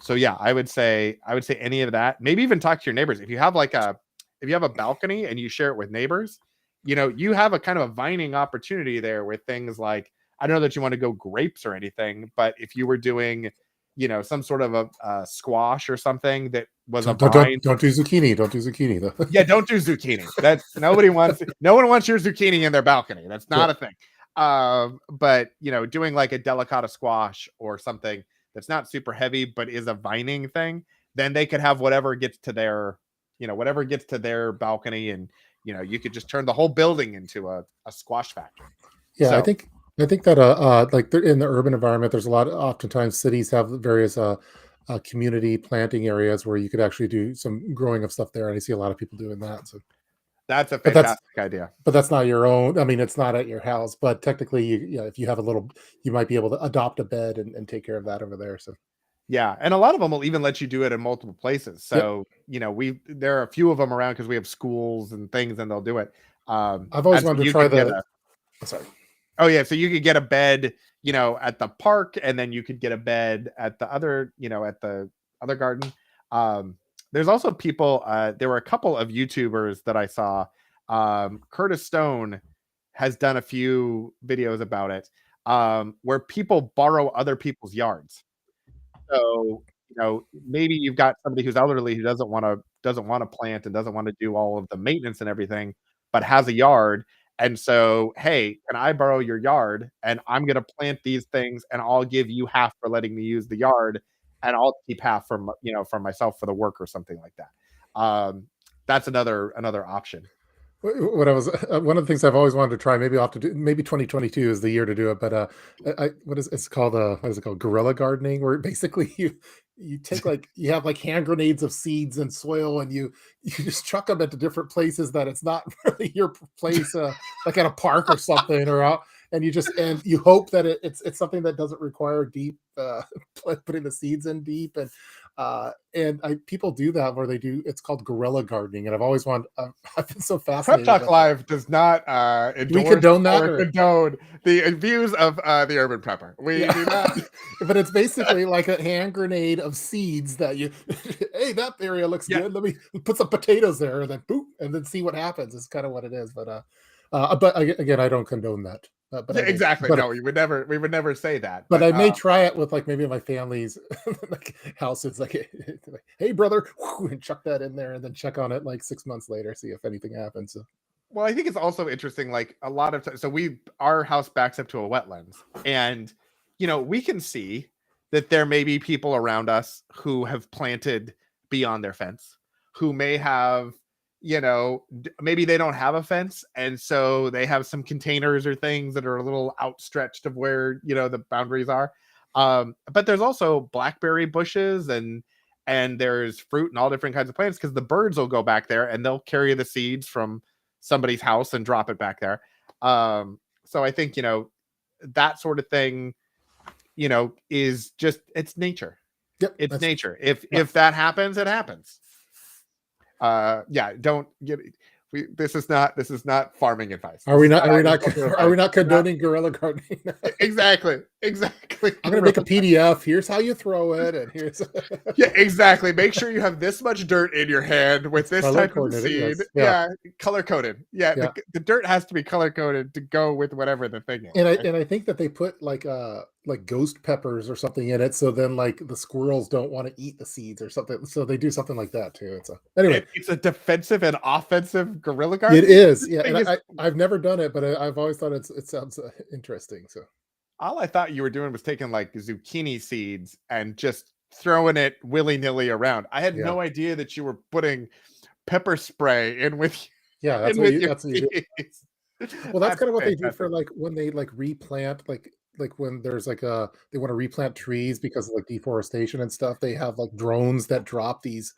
A: So yeah, I would say any of that. Maybe even talk to your neighbors. If you have a balcony and you share it with neighbors, you have a kind of a vining opportunity there with things like, I don't know that you want to go grapes or anything, but if you were doing, some sort of a squash or something that was a vine.
B: Don't do zucchini. Don't do zucchini though.
A: Yeah, don't do zucchini. That's no one wants your zucchini in their balcony. That's not a thing. But doing like a delicata squash or something that's not super heavy but is a vining thing, then they could have whatever gets to their balcony, and you could just turn the whole building into a squash factory.
B: Yeah,
A: So
B: I think that like in the urban environment, there's a lot. Oftentimes, cities have various community planting areas where you could actually do some growing of stuff there, and I see a lot of people doing that. So,
A: that's a
B: but that's
A: fantastic idea.
B: but that's not your own. I mean, it's not at your house, but technically, if you have a little, you might be able to adopt a bed and take care of that over there. So,
A: Yeah, and a lot of them will even let you do it in multiple places.
B: yep.
A: So, there are a few of them around because we have schools and things, and they'll do it.
B: I've always
A: And so
B: wanted to
A: you
B: try
A: could get
B: the. Sorry.
A: oh yeah, so you could get a bed, at the park, and then you could get a bed at the other, at the other garden. There's also people, there were a couple of YouTubers that I saw. Curtis Stone has done a few videos about it, where people borrow other people's yards. So, maybe you've got somebody who's elderly who doesn't want to plant and doesn't want to do all of the maintenance and everything, but has a yard. And so, hey, can I borrow your yard? And I'm going to plant these things, and I'll give you half for letting me use the yard, and I'll keep half from myself for the work or something like that. That's another option.
B: What I was one of the things I've always wanted to try. Maybe I'll have to do. Maybe 2022 is the year to do it. But what is it's called? What is it called? Guerrilla gardening, where basically you take like you have like hand grenades of seeds and soil, and you just chuck them into different places that it's not really your place, like at a park or something, or out, and you hope that it's something that doesn't require deep putting the seeds in deep, and people do that where it's called guerrilla gardening, and I've always wanted. I've been so
A: Prep
B: fascinated.
A: Talk Live does not
B: We
A: endorse
B: condone that,
A: or condone the views of the urban prepper. We do not.
B: But it's basically like a hand grenade of seeds that you. Hey, that area looks
A: Yeah.
B: good. Let me put some potatoes there, and then boop, and then see what happens. It's kind of what it is, but again, I don't condone that. But
A: Yeah, exactly. No, we would never say that.
B: But I may try it with like maybe my family's like houses, like, hey brother, and chuck that in there, and then check on it like 6 months later, see if anything happens. So.
A: Well, I think it's also interesting. Like a lot of times, so our house backs up to a wetlands, and we can see that there may be people around us who have planted beyond their fence, who may have, maybe they don't have a fence, and so they have some containers or things that are a little outstretched of where the boundaries are. But there's also blackberry bushes and there's fruit and all different kinds of plants, because the birds will go back there and they'll carry the seeds from somebody's house and drop it back there. So I think that sort of thing is just, it's nature.
B: Yep,
A: it's nature. If that happens, it happens. Yeah, don't get this is not farming advice.
B: Are we not condoning guerrilla gardening?
A: Exactly.
B: I'm gonna make a PDF. Here's how you throw it, and here's
A: yeah, exactly. Make sure you have this much dirt in your hand with this type of seed.
B: Yes.
A: Yeah, color coded. Yeah, yeah. The dirt has to be color coded to go with whatever the thing is.
B: And I think that they put like ghost peppers or something in it, so then like the squirrels don't want to eat the seeds or something. So they do something like that too. Anyway,
A: it's a defensive and offensive guerrilla garden.
B: It is, yeah. And I've never done it, but I've always thought it sounds interesting. So
A: all I thought you were doing was taking like zucchini seeds and just throwing it willy-nilly around. I had no idea that you were putting pepper spray in with
B: Yeah,
A: in with your
B: that's what you do.
A: seeds.
B: Well, that's
A: That's
B: kind of what they do for
A: fantastic.
B: like when they like replant, like when there's like a they want to replant trees because of like deforestation and stuff. They have like drones that drop these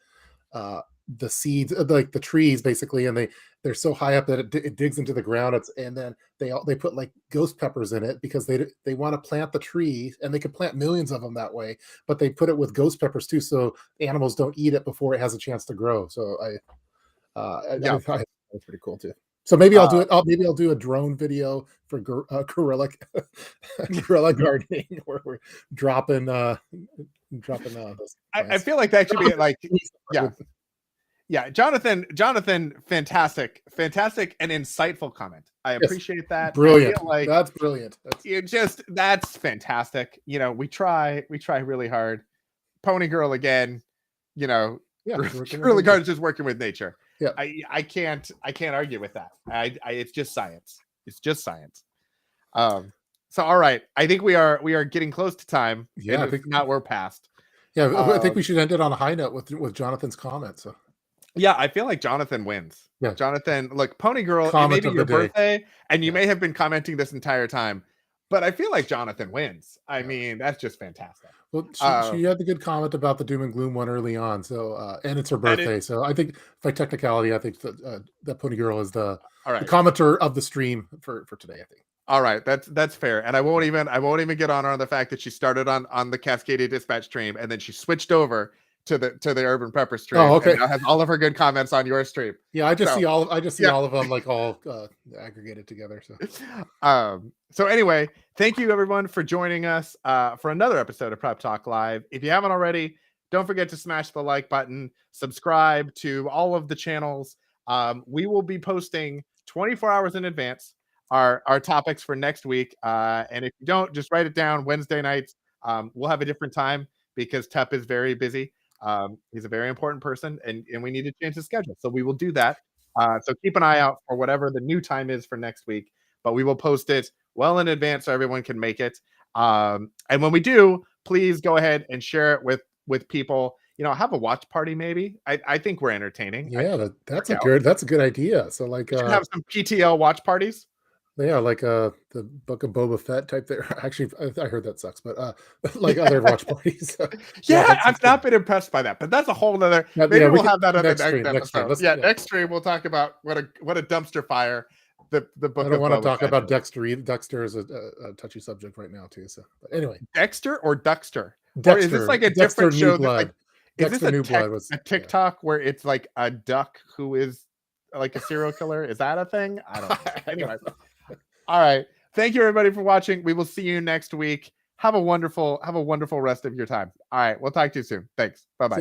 B: uh the seeds, like the trees basically, and they're so high up that it digs into the ground. And then they put like ghost peppers in it because they want to plant the tree, and they could plant millions of them that way, but they put it with ghost peppers too, so animals don't eat it before it has a chance to grow. So I
A: Yeah.
B: thought that's pretty cool too. So maybe I'll
A: Uh,
B: do it. Maybe I'll do a drone video for guerrilla guerrilla gardening where we're dropping those
A: I
B: plants.
A: feel like that should be like, yeah.
B: With-
A: Yeah, Jonathan, fantastic and insightful comment. I
B: Yes,
A: appreciate that. I
B: brilliant.
A: feel like
B: That's brilliant.
A: that's fantastic. We try really hard. Pony Girl again, you know,
B: Yeah, working with
A: really
B: nature.
A: hard just working with nature.
B: Yeah,
A: I can't argue with that. It's just science. It's just science. So all right, I think we are getting close to time, and
B: yeah.
A: if not, we're past.
B: I think we should end it on a high note with Jonathan's comments. So
A: Yeah, I feel like Jonathan wins.
B: yeah,
A: Jonathan, look, Pony Girl, it may
B: comment
A: be
B: of the
A: your
B: day.
A: birthday, and you
B: Yeah,
A: may have been commenting this entire time, but I feel like Jonathan wins. I
B: yeah.
A: mean, that's just fantastic.
B: Well,
A: Uh,
B: she had the good comment about the doom and gloom one early on. So and it's her
A: and it,
B: birthday. So I think by technicality, I think that Pony Girl is the
A: all right,
B: commenter of the stream for today. I think.
A: all right, that's fair, and I won't even get on her on the fact that she started on the Cascadia Dispatch stream, and then she switched over to the Urban Prepper stream,
B: Oh,
A: and
B: okay.
A: now has all of her good comments on your stream.
B: Yeah,
A: So
B: I just see
A: yeah.
B: all of them like all aggregated together. So
A: So anyway, thank you everyone for joining us for another episode of Prep Talk Live. If you haven't already, don't forget to smash the like button, subscribe to all of the channels. We will be posting 24 hours in advance our topics for next week. And if you don't, just write it down. Wednesday nights, we'll have a different time because Tep is very busy. He's a very important person, and we need to change the schedule. So we will do that. So keep an eye out for whatever the new time is for next week, but we will post it well in advance so everyone can make it. And when we do, please go ahead and share it with people. Have a watch party maybe. I think we're entertaining.
B: yeah,
A: Work out.
B: that's a good idea. So like
A: We should have some PTL watch parties.
B: yeah, like the Book of Boba Fett type there. Actually, I heard that sucks, but like other watch parties. Yeah,
A: Yeah, I've not been impressed by that, but that's a whole nother. Maybe
B: yeah, we
A: we'll
B: can
A: have that on the
B: next
A: next
B: stream. Next stream.
A: episode. Yeah, next stream we'll talk about what a dumpster fire the
B: I
A: book
B: don't
A: of
B: want to
A: Boba
B: talk
A: Fett
B: about
A: is.
B: Dexter. Dexter is a touchy subject right now too. So, but anyway,
A: Dexter or Duxter? Or is this
B: Dexter,
A: like a
B: Dexter
A: different
B: New
A: show that's like,
B: Blood,
A: is this
B: Dexter New Blood was
A: a TikTok where it's like a duck who is like a serial killer? Is that a thing? I don't know. Anyway. All right. Thank you everybody for watching. We will see you next week. Have a wonderful rest of your time. All right. We'll talk to you soon. Thanks. Bye-bye.